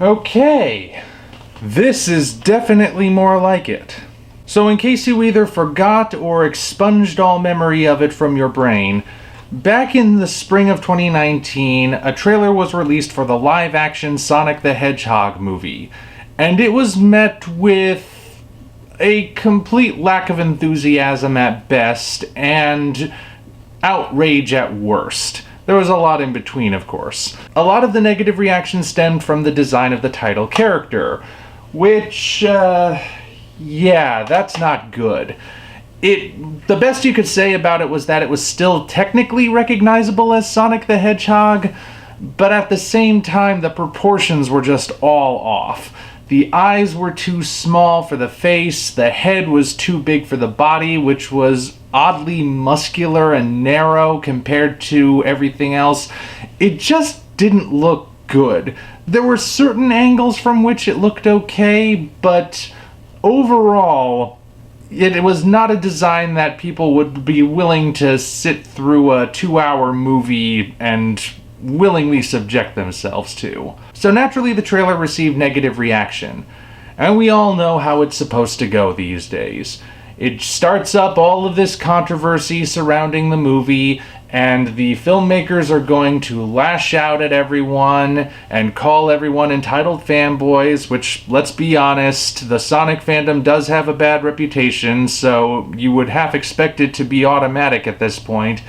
Okay, this is definitely more like it. So in case you either forgot or expunged all memory of it from your brain, back in the spring of 2019, a trailer was released for the live-action Sonic the Hedgehog movie, and it was met with a complete lack of enthusiasm at best and outrage at worst. There was a lot in between, of course. A lot of the negative reaction stemmed from the design of the title character, which, yeah, that's not good. The best you could say about it was that it was still technically recognizable as Sonic the Hedgehog, but at the same time, the proportions were just all off. The eyes were too small for the face, the head was too big for the body, which was oddly muscular and narrow compared to everything else. It just didn't look good. There were certain angles from which it looked okay, but overall, it was not a design that people would be willing to sit through a 2-hour movie and willingly subject themselves to. So naturally the trailer received negative reaction, and we all know how it's supposed to go these days. It starts up all of this controversy surrounding the movie, and the filmmakers are going to lash out at everyone and call everyone entitled fanboys, which, let's be honest, the Sonic fandom does have a bad reputation, so you would half expect it to be automatic at this point,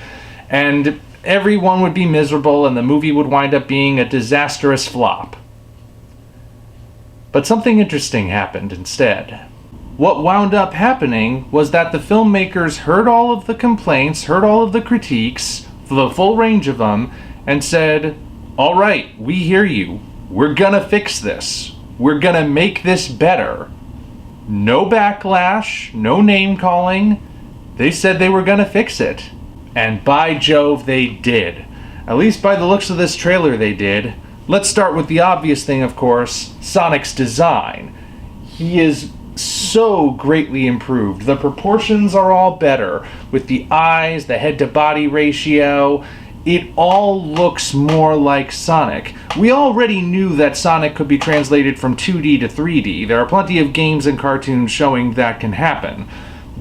and everyone would be miserable and the movie would wind up being a disastrous flop. But something interesting happened instead. What wound up happening was that the filmmakers heard all of the complaints, heard all of the critiques, the full range of them, and said, all right, we hear you. We're gonna fix this. We're gonna make this better. No backlash, no name calling. They said they were gonna fix it. And by Jove, they did. At least by the looks of this trailer, they did. Let's start with the obvious thing, of course, Sonic's design. He is so greatly improved. The proportions are all better. With the eyes, the head-to-body ratio, it all looks more like Sonic. We already knew that Sonic could be translated from 2D to 3D. There are plenty of games and cartoons showing that can happen.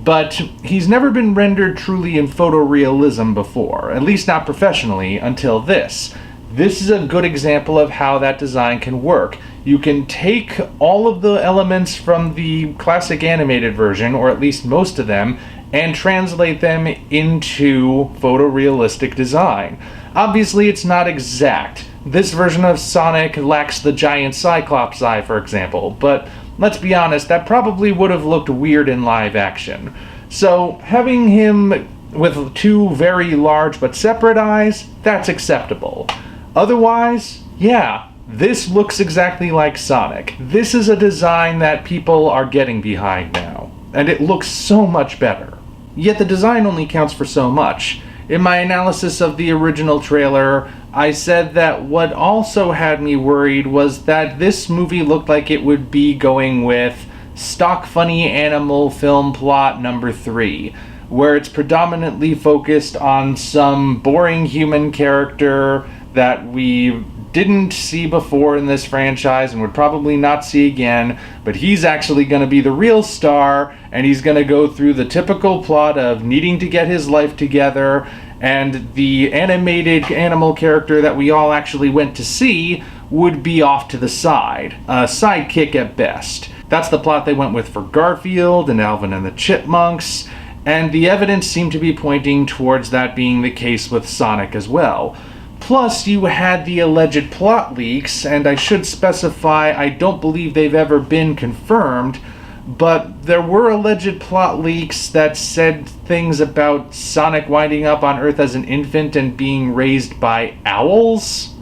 But he's never been rendered truly in photorealism before, at least not professionally, until this. This is a good example of how that design can work. You can take all of the elements from the classic animated version, or at least most of them, and translate them into photorealistic design. Obviously, it's not exact. This version of Sonic lacks the giant Cyclops eye, for example, but let's be honest, that probably would have looked weird in live action. So, having him with two very large but separate eyes, that's acceptable. Otherwise, yeah, this looks exactly like Sonic. This is a design that people are getting behind now, and it looks so much better. Yet the design only counts for so much. In my analysis of the original trailer, I said that what also had me worried was that this movie looked like it would be going with stock funny animal film plot number 3, where it's predominantly focused on some boring human character that we didn't see before in this franchise and would probably not see again, but he's actually going to be the real star, and he's going to go through the typical plot of needing to get his life together, and the animated animal character that we all actually went to see would be off to the side, a sidekick at best. That's the plot they went with for Garfield and Alvin and the Chipmunks, and the evidence seemed to be pointing towards that being the case with Sonic as well. Plus, you had the alleged plot leaks, and I should specify I don't believe they've ever been confirmed, but there were alleged plot leaks that said things about Sonic winding up on Earth as an infant and being raised by owls.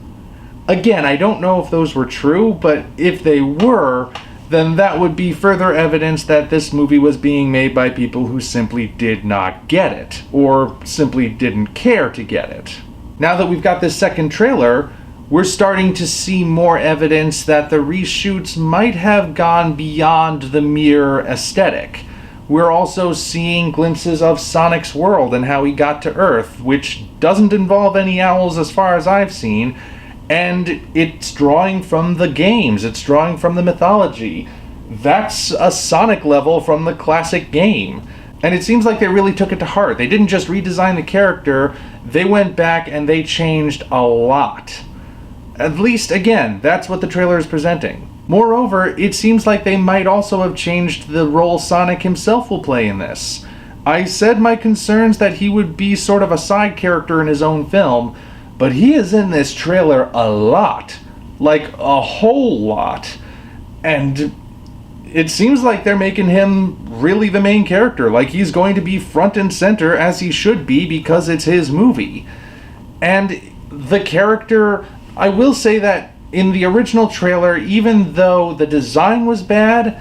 Again, I don't know if those were true, but if they were, then that would be further evidence that this movie was being made by people who simply did not get it, or simply didn't care to get it. Now that we've got this second trailer, we're starting to see more evidence that the reshoots might have gone beyond the mere aesthetic. We're also seeing glimpses of Sonic's world and how he got to Earth, which doesn't involve any owls as far as I've seen, And it's drawing from the games, it's drawing from the mythology. That's a Sonic level from the classic game. And it seems like they really took it to heart. They didn't just redesign the character, they went back and they changed a lot. At least, again, that's what the trailer is presenting. Moreover, it seems like they might also have changed the role Sonic himself will play in this. I said my concerns that he would be sort of a side character in his own film, but he is in this trailer a lot. Like, a whole lot. And it seems like they're making him really the main character, like he's going to be front and center as he should be because it's his movie. And the character, I will say that in the original trailer, even though the design was bad,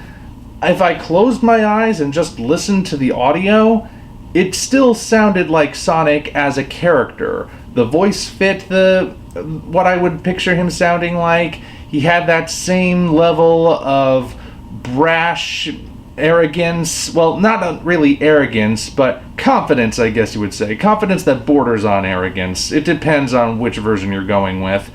if I closed my eyes and just listened to the audio, it still sounded like Sonic as a character. The voice fit what I would picture him sounding like. He had that same level of brash arrogance, well, not really arrogance, but confidence, I guess you would say. Confidence that borders on arrogance. It depends on which version you're going with.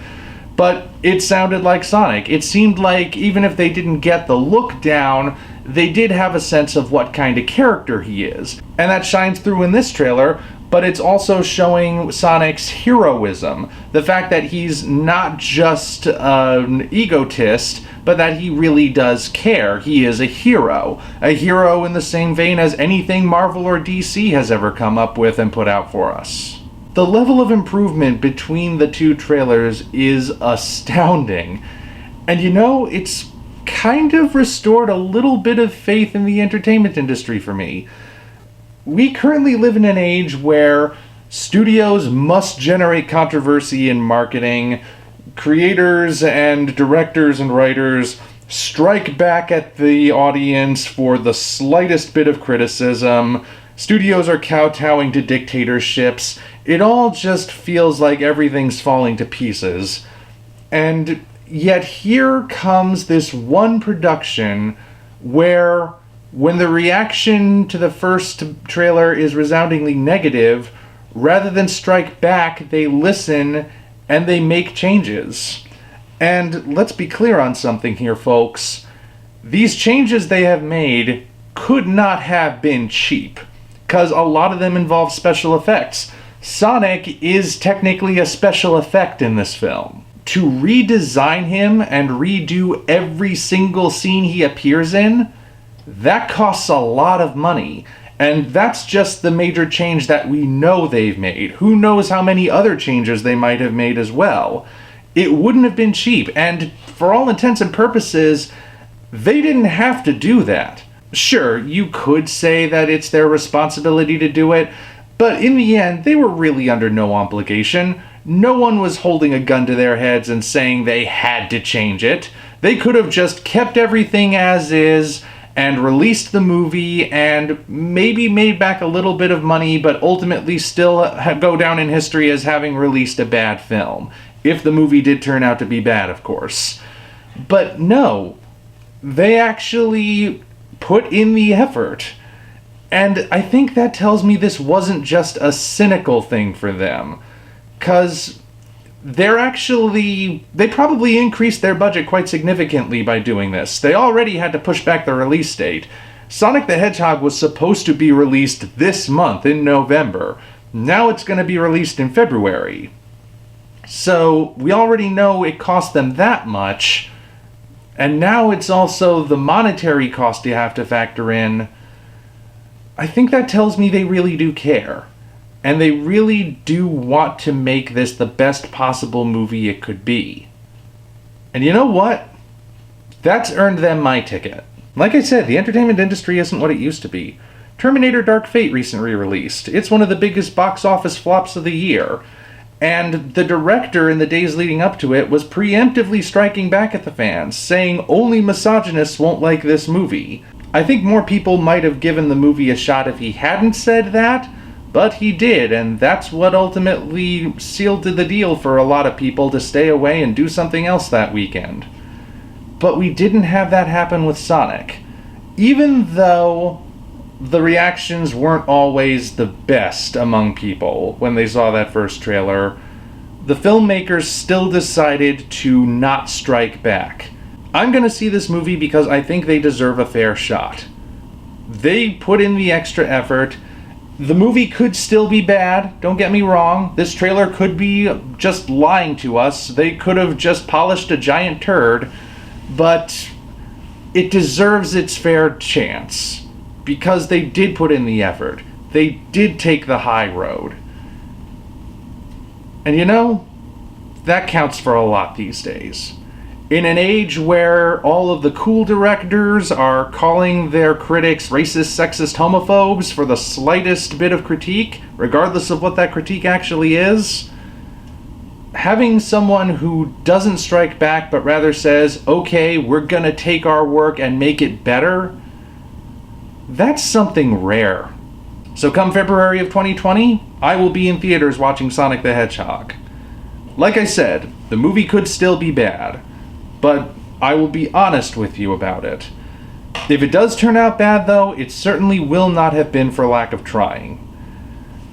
But it sounded like Sonic. It seemed like even if they didn't get the look down, they did have a sense of what kind of character he is. And that shines through in this trailer, but it's also showing Sonic's heroism. The fact that he's not just an egotist, but that he really does care. He is a hero in the same vein as anything Marvel or DC has ever come up with and put out for us. The level of improvement between the two trailers is astounding. And you know, it's kind of restored a little bit of faith in the entertainment industry for me. We currently live in an age where studios must generate controversy in marketing. Creators and directors and writers strike back at the audience for the slightest bit of criticism. Studios are kowtowing to dictatorships. It all just feels like everything's falling to pieces. And yet here comes this one production where, when the reaction to the first trailer is resoundingly negative, rather than strike back, they listen and they make changes. And let's be clear on something here, folks. These changes they have made could not have been cheap, because a lot of them involve special effects. Sonic is technically a special effect in this film. To redesign him and redo every single scene he appears in, that costs a lot of money. And that's just the major change that we know they've made. Who knows how many other changes they might have made as well. It wouldn't have been cheap, and for all intents and purposes, they didn't have to do that. Sure, you could say that it's their responsibility to do it, but in the end, they were really under no obligation. No one was holding a gun to their heads and saying they had to change it. They could have just kept everything as is and released the movie and maybe made back a little bit of money, but ultimately still go down in history as having released a bad film. If the movie did turn out to be bad, of course. But no, they actually put in the effort. And I think that tells me this wasn't just a cynical thing for them. 'Cause they probably increased their budget quite significantly by doing this. They already had to push back the release date. Sonic the Hedgehog was supposed to be released this month in November. Now it's going to be released in February. So we already know it cost them that much, and now it's also the monetary cost you have to factor in. I think that tells me they really do care. And they really do want to make this the best possible movie it could be. And you know what? That's earned them my ticket. Like I said, the entertainment industry isn't what it used to be. Terminator Dark Fate recently released. It's one of the biggest box office flops of the year. And the director in the days leading up to it was preemptively striking back at the fans, saying only misogynists won't like this movie. I think more people might have given the movie a shot if he hadn't said that, but he did, and that's what ultimately sealed the deal for a lot of people to stay away and do something else that weekend. But we didn't have that happen with Sonic. Even though the reactions weren't always the best among people when they saw that first trailer, the filmmakers still decided to not strike back. I'm gonna see this movie because I think they deserve a fair shot. They put in the extra effort. The movie could still be bad, don't get me wrong. This trailer could be just lying to us. They could have just polished a giant turd, but it deserves its fair chance because they did put in the effort. They did take the high road. And you know, that counts for a lot these days. In an age where all of the cool directors are calling their critics racist, sexist, homophobes for the slightest bit of critique, regardless of what that critique actually is, having someone who doesn't strike back but rather says, okay, we're gonna take our work and make it better, that's something rare. So come February of 2020, I will be in theaters watching Sonic the Hedgehog. Like I said, the movie could still be bad, but I will be honest with you about it. If it does turn out bad, though, it certainly will not have been for lack of trying.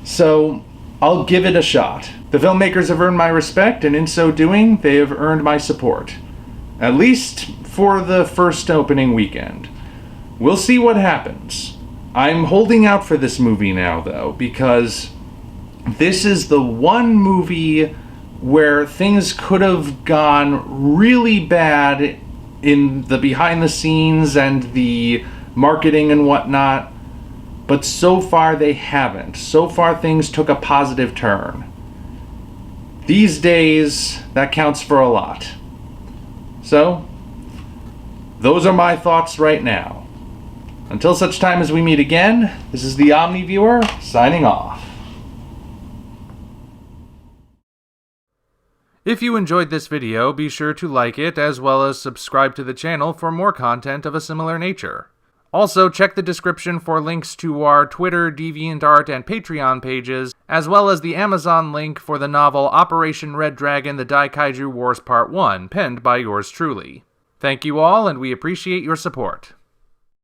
So, I'll give it a shot. The filmmakers have earned my respect, and in so doing, they have earned my support. At least for the first opening weekend. We'll see what happens. I'm holding out for this movie now, though, because this is the one movie where things could have gone really bad in the behind the scenes and the marketing and whatnot, but so far they haven't. So far things took a positive turn. These days, that counts for a lot. So, those are my thoughts right now. Until such time as we meet again, this is the Omni Viewer, signing off. If you enjoyed this video, be sure to like it, as well as subscribe to the channel for more content of a similar nature. Also, check the description for links to our Twitter, DeviantArt, and Patreon pages, as well as the Amazon link for the novel Operation Red Dragon: The Daikaiju Wars Part 1, penned by yours truly. Thank you all, and we appreciate your support.